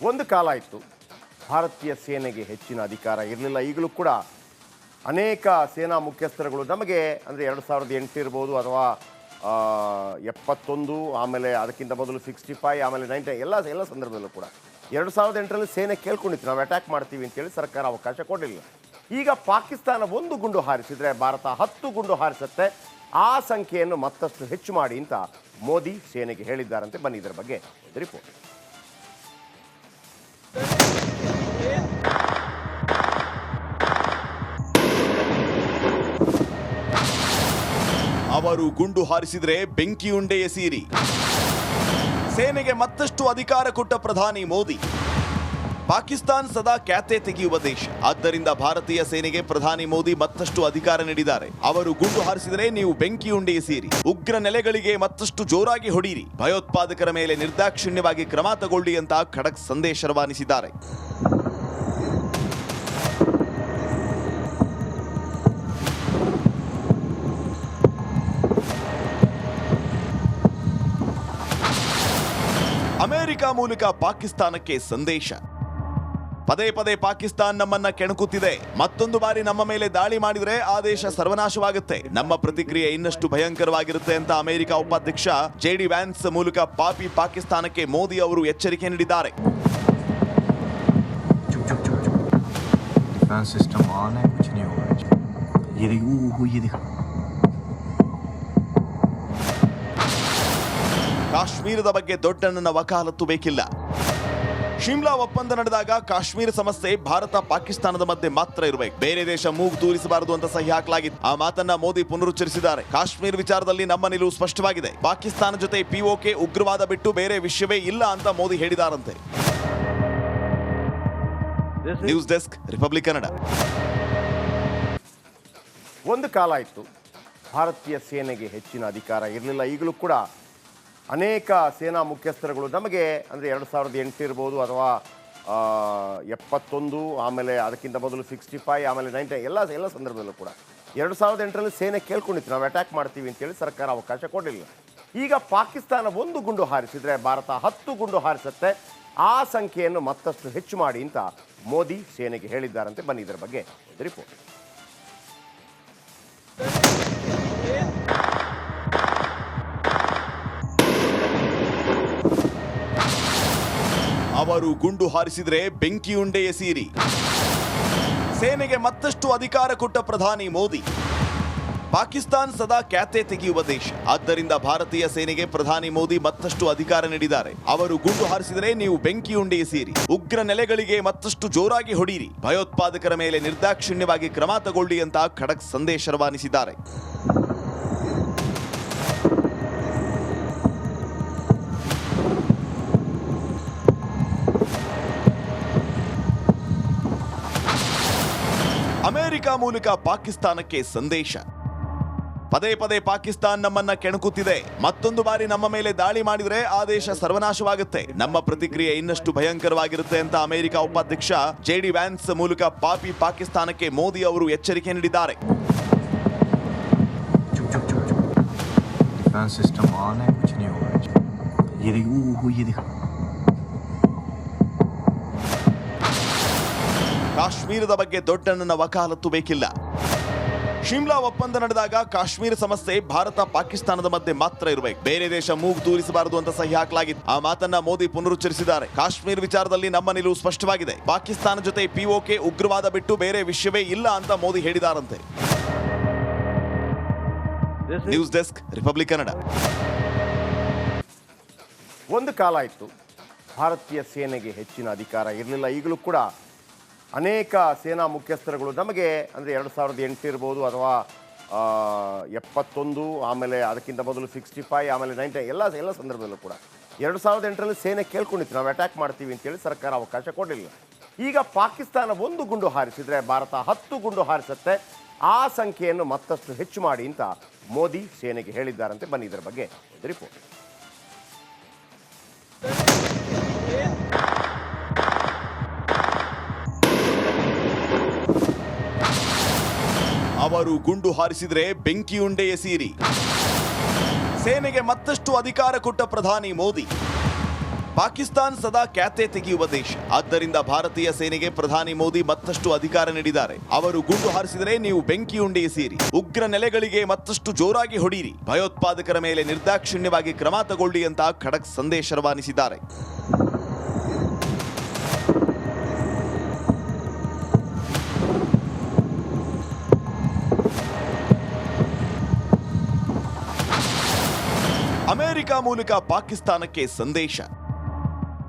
ಒಂದು ಕಾಲ ಇತ್ತು ಭಾರತೀಯ ಸೇನೆಗೆ ಹೆಚ್ಚಿನ ಅಧಿಕಾರ ಇರಲಿಲ್ಲ. ಈಗಲೂ ಕೂಡ ಅನೇಕ ಸೇನಾ ಮುಖ್ಯಸ್ಥರುಗಳು ನಮಗೆ ಅಂದರೆ 2008 ಇರ್ಬೋದು ಅಥವಾ 71, ಆಮೇಲೆ ಅದಕ್ಕಿಂತ ಮೊದಲು 65, ಆಮೇಲೆ 90 ಎಲ್ಲ ಸಂದರ್ಭದಲ್ಲೂ ಕೂಡ 2008ರಲ್ಲಿ ಸೇನೆ ಕೇಳ್ಕೊಂಡಿತ್ತು ನಾವು ಅಟ್ಯಾಕ್ ಮಾಡ್ತೀವಿ ಅಂತೇಳಿ. ಸರ್ಕಾರ ಅವಕಾಶ ಕೊಡಲಿಲ್ಲ. ಈಗ ಪಾಕಿಸ್ತಾನ ಒಂದು ಗುಂಡು ಹಾರಿಸಿದರೆ ಭಾರತ 10 ಗುಂಡು ಹಾರಿಸುತ್ತೆ. ಆ ಸಂಖ್ಯೆಯನ್ನು ಮತ್ತಷ್ಟು ಹೆಚ್ಚು ಮಾಡಿ ಅಂತ ಮೋದಿ ಸೇನೆಗೆ ಹೇಳಿದ್ದಾರಂತೆ. ಬನ್ನಿ ಇದರ ಬಗ್ಗೆ ರಿಪೋರ್ಟ್. ಅವರು ಗುಂಡು ಹಾರಿಸಿದ್ರೆ ಬೆಂಕಿಯುಂಡೆ ಎಸೀರಿ. ಸೇನೆಗೆ ಮತ್ತಷ್ಟು ಅಧಿಕಾರ ಕೊಟ್ಟ ಪ್ರಧಾನಿ ಮೋದಿ. ಪಾಕಿಸ್ತಾನ ಸದಾ ಕ್ಯಾತೆ ತೆಗೆಯುವ ದೇಶ, ಆದ್ದರಿಂದ ಭಾರತೀಯ ಸೇನೆಗೆ ಪ್ರಧಾನಿ ಮೋದಿ ಮತ್ತಷ್ಟು ಅಧಿಕಾರ ನೀಡಿದ್ದಾರೆ. ಅವರು ಗುಂಡು ಹಾರಿಸಿದರೆ ನೀವು ಬೆಂಕಿಯುಂಡೆ ಎಸೀರಿ, ಉಗ್ರ ನೆಲೆಗಳಿಗೆ ಮತ್ತಷ್ಟು ಜೋರಾಗಿ ಹೊಡೀರಿ, ಭಯೋತ್ಪಾದಕರ ಮೇಲೆ ನಿರ್ದಾಕ್ಷಿಣ್ಯವಾಗಿ ಕ್ರಮ ತಗೊಳ್ಳಿ ಅಂತ ಖಡಕ್ ಸಂದೇಶ ರವಾನಿಸಿದ್ದಾರೆ. ಅಮೆರಿಕ ಮೂಲಕ ಪಾಕಿಸ್ತಾನಕ್ಕೆ ಸಂದೇಶ. ಪದೇ ಪದೇ ಪಾಕಿಸ್ತಾನ ನಮ್ಮನ್ನ ಕೆಣಕುತ್ತಿದೆ. ಮತ್ತೊಂದು ಬಾರಿ ನಮ್ಮ ಮೇಲೆ ದಾಳಿ ಮಾಡಿದ್ರೆ ಆ ದೇಶ ಸರ್ವನಾಶವಾಗುತ್ತೆ. ನಮ್ಮ ಪ್ರತಿಕ್ರಿಯೆ ಇನ್ನಷ್ಟು ಭಯಂಕರವಾಗಿರುತ್ತೆ ಅಂತ ಅಮೆರಿಕ ಉಪಾಧ್ಯಕ್ಷ JD ವ್ಯಾನ್ಸ್ ಮೂಲಕ ಪಾಪಿ ಪಾಕಿಸ್ತಾನಕ್ಕೆ ಮೋದಿ ಅವರು ಎಚ್ಚರಿಕೆ ನೀಡಿದ್ದಾರೆ. ಕಾಶ್ಮೀರದ ಬಗ್ಗೆ ದೊಡ್ಡಣ್ಣನ ವಕಾಲತ್ತು ಬೇಕಿಲ್ಲ. ಶಿಮ್ಲಾ ಒಪ್ಪಂದ ನಡೆದಾಗ ಕಾಶ್ಮೀರ ಸಮಸ್ಯೆ ಭಾರತ ಪಾಕಿಸ್ತಾನದ ಮಧ್ಯೆ ಮಾತ್ರ ಇರಬೇಕು, ಬೇರೆ ದೇಶ ಮೂಗು ತೂರಿಸಬಾರದು ಅಂತ ಸಹಿ ಹಾಕಲಾಗಿತ್ತು. ಆ ಮಾತನ್ನ ಮೋದಿ ಪುನರುಚ್ಚರಿಸಿದ್ದಾರೆ. ಕಾಶ್ಮೀರ ವಿಚಾರದಲ್ಲಿ ನಮ್ಮ ನಿಲುವು ಸ್ಪಷ್ಟವಾಗಿದೆ. ಪಾಕಿಸ್ತಾನ ಜೊತೆ POK ಉಗ್ರವಾದ ಬಿಟ್ಟು ಬೇರೆ ವಿಷಯವೇ ಇಲ್ಲ ಅಂತ ಮೋದಿ ಹೇಳಿದಾರಂತೆ. News desk, Republic Kannada. ಒಂದು ಕಾಲ ಇತ್ತು ಭಾರತೀಯ ಸೇನೆಗೆ ಹೆಚ್ಚಿನ ಅಧಿಕಾರ ಇರಲಿಲ್ಲ. ಈಗಲೂ ಕೂಡ ಅನೇಕ ಸೇನಾ ಮುಖ್ಯಸ್ಥರುಗಳು ನಮಗೆ ಅಂದರೆ 2008 ಇರ್ಬೋದು ಅಥವಾ 71, ಆಮೇಲೆ ಅದಕ್ಕಿಂತ ಮೊದಲು 65, ಆಮೇಲೆ 90 ಎಲ್ಲ ಸಂದರ್ಭದಲ್ಲೂ ಕೂಡ 2008ರಲ್ಲಿ ಸೇನೆ ಕೇಳ್ಕೊಂಡಿತ್ತು ನಾವು ಅಟ್ಯಾಕ್ ಮಾಡ್ತೀವಿ ಅಂತೇಳಿ. ಸರ್ಕಾರ ಅವಕಾಶ ಕೊಡಲಿಲ್ಲ. ಈಗ ಪಾಕಿಸ್ತಾನ ಒಂದು ಗುಂಡು ಹಾರಿಸಿದರೆ ಭಾರತ 10 ಗುಂಡು ಹಾರಿಸುತ್ತೆ. ಆ ಸಂಖ್ಯೆಯನ್ನು ಮತ್ತಷ್ಟು ಹೆಚ್ಚು ಮಾಡಿ ಅಂತ ಮೋದಿ ಸೇನೆಗೆ ಹೇಳಿದ್ದಾರಂತೆ. ಬನ್ನಿ ಇದರ ಬಗ್ಗೆ ರಿಪೋರ್ಟ್. ಅವರು ಗುಂಡು ಹಾರಿಸಿದ್ರೆ ಬೆಂಕಿಯುಂಡೆ ಎಸೀರಿ. ಸೇನೆಗೆ ಮತ್ತಷ್ಟು ಅಧಿಕಾರ ಕೊಟ್ಟ ಪ್ರಧಾನಿ ಮೋದಿ. ಪಾಕಿಸ್ತಾನ ಸದಾ ಕ್ಯಾತೆ ತೆಗೆಯುವ ದೇಶ, ಆದ್ದರಿಂದ ಭಾರತೀಯ ಸೇನೆಗೆ ಪ್ರಧಾನಿ ಮೋದಿ ಮತ್ತಷ್ಟು ಅಧಿಕಾರ ನೀಡಿದ್ದಾರೆ. ಅವರು ಗುಂಡು ಹಾರಿಸಿದರೆ ನೀವು ಬೆಂಕಿಯುಂಡೆ ಎಸೀರಿ, ಉಗ್ರ ನೆಲೆಗಳಿಗೆ ಮತ್ತಷ್ಟು ಜೋರಾಗಿ ಹೊಡೀರಿ, ಭಯೋತ್ಪಾದಕರ ಮೇಲೆ ನಿರ್ದಾಕ್ಷಿಣ್ಯವಾಗಿ ಕ್ರಮ ತಗೊಳ್ಳಿ ಅಂತ ಖಡಕ್ ಸಂದೇಶ ರವಾನಿಸಿದ್ದಾರೆ. ಅಮೆರಿಕ ಮೂಲಕ ಪಾಕಿಸ್ತಾನಕ್ಕೆ ಸಂದೇಶ. ಪದೇ ಪದೇ ಪಾಕಿಸ್ತಾನ ನಮ್ಮನ್ನ ಕೆಣಕುತ್ತಿದೆ. ಮತ್ತೊಂದು ಬಾರಿ ನಮ್ಮ ಮೇಲೆ ದಾಳಿ ಮಾಡಿದ್ರೆ ಆ ದೇಶ ಸರ್ವನಾಶವಾಗುತ್ತೆ. ನಮ್ಮ ಪ್ರತಿಕ್ರಿಯೆ ಇನ್ನಷ್ಟು ಭಯಂಕರವಾಗಿರುತ್ತೆ ಅಂತ ಅಮೆರಿಕ ಉಪಾಧ್ಯಕ್ಷ JD ವ್ಯಾನ್ಸ್ ಮೂಲಕ ಪಾಪಿ ಪಾಕಿಸ್ತಾನಕ್ಕೆ ಮೋದಿ ಅವರು ಎಚ್ಚರಿಕೆ ನೀಡಿದ್ದಾರೆ. ಕಾಶ್ಮೀರದ ಬಗ್ಗೆ ದೊಡ್ಡಣ್ಣನ ವಕಾಲತ್ತು ಬೇಕಿಲ್ಲ. ಶಿಮ್ಲಾ ಒಪ್ಪಂದ ನಡೆದಾಗ ಕಾಶ್ಮೀರ ಸಮಸ್ಯೆ ಭಾರತ ಪಾಕಿಸ್ತಾನದ ಮಧ್ಯೆ ಮಾತ್ರ ಇರಬೇಕು, ಬೇರೆ ದೇಶ ಮೂಗು ತೂರಿಸಬಾರದು ಅಂತ ಸಹಿ ಹಾಕಲಾಗಿತ್ತು. ಆ ಮಾತನ್ನ ಮೋದಿ ಪುನರುಚ್ಚರಿಸಿದ್ದಾರೆ. ಕಾಶ್ಮೀರ ವಿಚಾರದಲ್ಲಿ ನಮ್ಮ ನಿಲುವು ಸ್ಪಷ್ಟವಾಗಿದೆ. ಪಾಕಿಸ್ತಾನ ಜೊತೆ POK ಉಗ್ರವಾದ ಬಿಟ್ಟು ಬೇರೆ ವಿಷಯವೇ ಇಲ್ಲ ಅಂತ ಮೋದಿ ಹೇಳಿದಾರಂತೆ. News desk, Republic Kannada. ಒಂದು ಕಾಲ ಇತ್ತು ಭಾರತೀಯ ಸೇನೆಗೆ ಹೆಚ್ಚಿನ ಅಧಿಕಾರ ಇರಲಿಲ್ಲ. ಈಗಲೂ ಕೂಡ ಅನೇಕ ಸೇನಾ ಮುಖ್ಯಸ್ಥರುಗಳು ನಮಗೆ ಅಂದರೆ 2008 ಇರ್ಬೋದು ಅಥವಾ 71, ಆಮೇಲೆ ಅದಕ್ಕಿಂತ ಮೊದಲು 65, ಆಮೇಲೆ 90 ಎಲ್ಲ ಸಂದರ್ಭದಲ್ಲೂ ಕೂಡ 2008ರಲ್ಲಿ ಸೇನೆ ಕೇಳ್ಕೊಂಡಿತ್ತು ನಾವು ಅಟ್ಯಾಕ್ ಮಾಡ್ತೀವಿ ಅಂತೇಳಿ. ಸರ್ಕಾರ ಅವಕಾಶ ಕೊಡಲಿಲ್ಲ. ಈಗ ಪಾಕಿಸ್ತಾನ ಒಂದು ಗುಂಡು ಹಾರಿಸಿದರೆ ಭಾರತ 10 ಗುಂಡು ಹಾರಿಸುತ್ತೆ. ಆ ಸಂಖ್ಯೆಯನ್ನು ಮತ್ತಷ್ಟು ಹೆಚ್ಚು ಮಾಡಿ ಅಂತ ಮೋದಿ ಸೇನೆಗೆ ಹೇಳಿದ್ದಾರಂತೆ. ಬನ್ನಿ ಇದರ ಬಗ್ಗೆ ರಿಪೋರ್ಟ್. ಅವರು ಗುಂಡು ಹಾರಿಸಿದ್ರೆ ಬೆಂಕಿಯುಂಡೆ ಎಸೀರಿ. ಸೇನೆಗೆ ಮತ್ತಷ್ಟು ಅಧಿಕಾರ ಕೊಟ್ಟ ಪ್ರಧಾನಿ ಮೋದಿ. ಪಾಕಿಸ್ತಾನ್ ಸದಾ ಕ್ಯಾತೆ ತೆಗೆಯುವ ದೇಶ. ಆದ್ದರಿಂದ ಭಾರತೀಯ ಸೇನೆಗೆ ಪ್ರಧಾನಿ ಮೋದಿ ಮತ್ತಷ್ಟು ಅಧಿಕಾರ ನೀಡಿದ್ದಾರೆ. ಅವರು ಗುಂಡು ಹಾರಿಸಿದರೆ ನೀವು ಬೆಂಕಿಯುಂಡೆ ಎಸೀರಿ, ಉಗ್ರ ನೆಲೆಗಳಿಗೆ ಮತ್ತಷ್ಟು ಜೋರಾಗಿ ಹೊಡೀರಿ, ಭಯೋತ್ಪಾದಕರ ಮೇಲೆ ನಿರ್ದಾಕ್ಷಿಣ್ಯವಾಗಿ ಕ್ರಮ ತಗೊಳ್ಳಿ ಅಂತ ಖಡಕ್ ಸಂದೇಶ ರವಾನಿಸಿದ್ದಾರೆ. ಅಮೆರಿಕ ಮೂಲಕ ಪಾಕಿಸ್ತಾನಕ್ಕೆ ಸಂದೇಶ.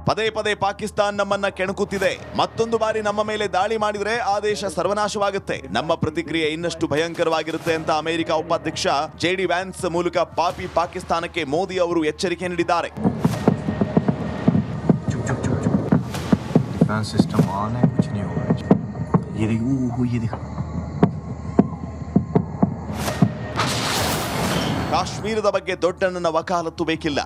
ಪದೇ ಪದೇ ಪಾಕಿಸ್ತಾನ್ ನಮ್ಮನ್ನ ಕೆಣಕುತ್ತಿದೆ. ಮತ್ತೊಂದು ಬಾರಿ ನಮ್ಮ ಮೇಲೆ ದಾಳಿ ಮಾಡಿದ್ರೆ ಆ ದೇಶ ಸರ್ವನಾಶವಾಗುತ್ತೆ. ನಮ್ಮ ಪ್ರತಿಕ್ರಿಯೆ ಇನ್ನಷ್ಟು ಭಯಂಕರವಾಗಿರುತ್ತೆ ಅಂತ ಅಮೆರಿಕ ಉಪಾಧ್ಯಕ್ಷ JD ವ್ಯಾನ್ಸ್ ಮೂಲಕ ಪಾಪಿ ಪಾಕಿಸ್ತಾನಕ್ಕೆ ಮೋದಿ ಅವರು ಎಚ್ಚರಿಕೆ ನೀಡಿದ್ದಾರೆ. डिफेंस सिस्टम ऑन है, कुछ नहीं होगा. ये देखो, ये देखो. ಕಾಶ್ಮೀರದ ಬಗ್ಗೆ ದೊಡ್ಡಣ್ಣನ ವಕಾಲತ್ತು ಬೇಕಿಲ್ಲ.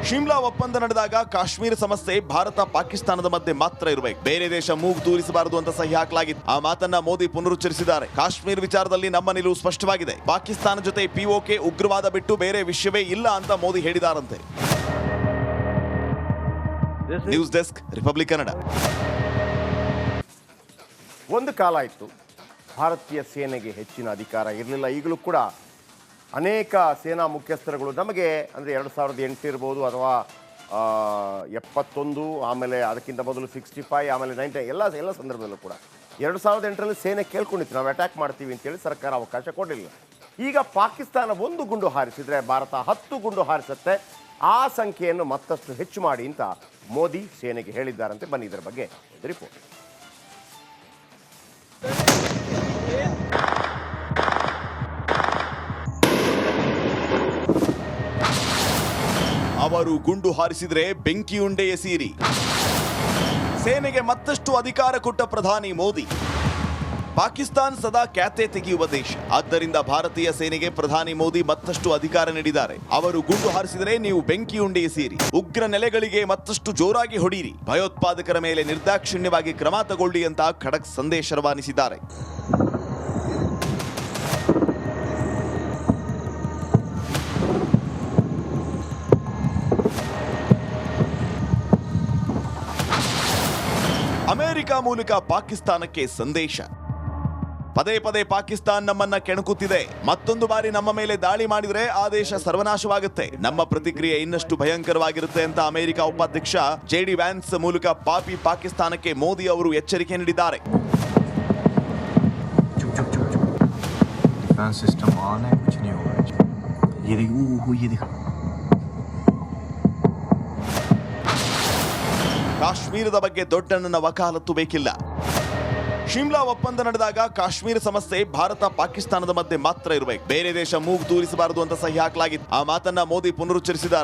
ಶಿಮ್ಲಾ ಒಪ್ಪಂದ ನಡೆದಾಗ ಕಾಶ್ಮೀರ ಸಮಸ್ಯೆ ಭಾರತ ಪಾಕಿಸ್ತಾನದ ಮಧ್ಯೆ ಮಾತ್ರ ಇರಬೇಕು, ಬೇರೆ ದೇಶ ಮೂಗು ತೂರಿಸಬಾರದು ಅಂತ ಸಹಿ ಹಾಕಲಾಗಿತ್ತು. ಆ ಮಾತನ್ನ ಮೋದಿ ಪುನರುಚ್ಚರಿಸಿದ್ದಾರೆ. ಕಾಶ್ಮೀರ ವಿಚಾರದಲ್ಲಿ ನಮ್ಮ ನಿಲುವು ಸ್ಪಷ್ಟವಾಗಿದೆ. ಪಾಕಿಸ್ತಾನ ಜೊತೆ POK ಉಗ್ರವಾದ ಬಿಟ್ಟು ಬೇರೆ ವಿಷಯವೇ ಇಲ್ಲ ಅಂತ ಮೋದಿ ಹೇಳಿದಾರಂತೆ. News desk, Republic Kannada. ಒಂದು ಕಾಲ ಇತ್ತು ಭಾರತೀಯ ಸೇನೆಗೆ ಹೆಚ್ಚಿನ ಅಧಿಕಾರ ಇರಲಿಲ್ಲ. ಈಗಲೂ ಕೂಡ ಅನೇಕ ಸೇನಾ ಮುಖ್ಯಸ್ಥರುಗಳು ನಮಗೆ ಅಂದರೆ 2008 ಇರ್ಬೋದು ಅಥವಾ 71, ಆಮೇಲೆ ಅದಕ್ಕಿಂತ ಮೊದಲು 65, ಆಮೇಲೆ 90 ಎಲ್ಲ ಸಂದರ್ಭದಲ್ಲೂ ಕೂಡ 2008ರಲ್ಲಿ ಸೇನೆ ಕೇಳ್ಕೊಂಡಿತ್ತು ನಾವು ಅಟ್ಯಾಕ್ ಮಾಡ್ತೀವಿ ಅಂತೇಳಿ ಸರ್ಕಾರ ಅವಕಾಶ ಕೊಡಲಿಲ್ಲ. ಈಗ ಪಾಕಿಸ್ತಾನ ಒಂದು ಗುಂಡು ಹಾರಿಸಿದರೆ ಭಾರತ 10 ಗುಂಡು ಹಾರಿಸುತ್ತೆ. ಆ ಸಂಖ್ಯೆಯನ್ನು ಮತ್ತಷ್ಟು ಹೆಚ್ಚು ಮಾಡಿ ಅಂತ ಮೋದಿ ಸೇನೆಗೆ ಹೇಳಿದ್ದಾರಂತೆ. ಬನ್ನಿ ಇದರ ಬಗ್ಗೆ ರಿಪೋರ್ಟ್. ಅವರು ಗುಂಡು ಹಾರಿಸಿದ್ರೆ ಬೆಂಕಿಯುಂಡೆ ಎಸೀರಿ. ಸೇನೆಗೆ ಮತ್ತಷ್ಟು ಅಧಿಕಾರ ಕೊಟ್ಟ ಪ್ರಧಾನಿ ಮೋದಿ. ಪಾಕಿಸ್ತಾನ್ ಸದಾ ಕ್ಯಾತೆ ತೆಗೆಯುವ ದೇಶ. ಆದ್ದರಿಂದ ಭಾರತೀಯ ಸೇನೆಗೆ ಪ್ರಧಾನಿ ಮೋದಿ ಮತ್ತಷ್ಟು ಅಧಿಕಾರ ನೀಡಿದ್ದಾರೆ. ಅವರು ಗುಂಡು ಹಾರಿಸಿದರೆ ನೀವು ಬೆಂಕಿಯುಂಡೆ ಎಸೀರಿ, ಉಗ್ರ ನೆಲೆಗಳಿಗೆ ಮತ್ತಷ್ಟು ಜೋರಾಗಿ ಹೊಡೀರಿ, ಭಯೋತ್ಪಾದಕರ ಮೇಲೆ ನಿರ್ದಾಕ್ಷಿಣ್ಯವಾಗಿ ಕ್ರಮ ತಗೊಳ್ಳಿ ಅಂತ ಖಡಕ್ ಸಂದೇಶ ರವಾನಿಸಿದ್ದಾರೆ. ಅಮೆರಿಕ ಮೂಲಕ ಪಾಕಿಸ್ತಾನಕ್ಕೆ ಸಂದೇಶ. ಪದೇ ಪದೇ ಪಾಕಿಸ್ತಾನ್ ನಮ್ಮನ್ನ ಕೆಣಕುತ್ತಿದೆ. ಮತ್ತೊಂದು ಬಾರಿ ನಮ್ಮ ಮೇಲೆ ದಾಳಿ ಮಾಡಿದ್ರೆ ಆ ದೇಶ ಸರ್ವನಾಶವಾಗುತ್ತೆ. ನಮ್ಮ ಪ್ರತಿಕ್ರಿಯೆ ಇನ್ನಷ್ಟು ಭಯಂಕರವಾಗಿರುತ್ತೆ ಅಂತ ಅಮೆರಿಕ ಉಪಾಧ್ಯಕ್ಷ JD ವ್ಯಾನ್ಸ್ ಮೂಲಕ ಪಾಪಿ ಪಾಕಿಸ್ತಾನಕ್ಕೆ ಮೋದಿ ಅವರು ಎಚ್ಚರಿಕೆ ನೀಡಿದ್ದಾರೆ. डिफेंस सिस्टम ऑन है, कुछ नहीं होगा. ये देखो, ये देखो. ಕಾಶ್ಮೀರದ ಬಗ್ಗೆ ದೊಡ್ಡಣ್ಣನ ವಕಾಲತ್ತು ಬೇಕಿಲ್ಲ. ಶಿಮ್ಲಾ ಒಪ್ಪಂದ ನಡೆದಾಗ ಕಾಶ್ಮೀರ ಸಮಸ್ಯೆ ಭಾರತ ಪಾಕಿಸ್ತಾನದ ಮಧ್ಯೆ ಮಾತ್ರ ಇರಬೇಕು, ಬೇರೆ ದೇಶ ಮೂಗು ತೂರಿಸಬಾರದು ಅಂತ ಸಹಿ ಹಾಕಲಾಗಿತ್ತು. ಆ ಮಾತನ್ನ ಮೋದಿ ಪುನರುಚ್ಚರಿಸಿದ್ದಾರೆ.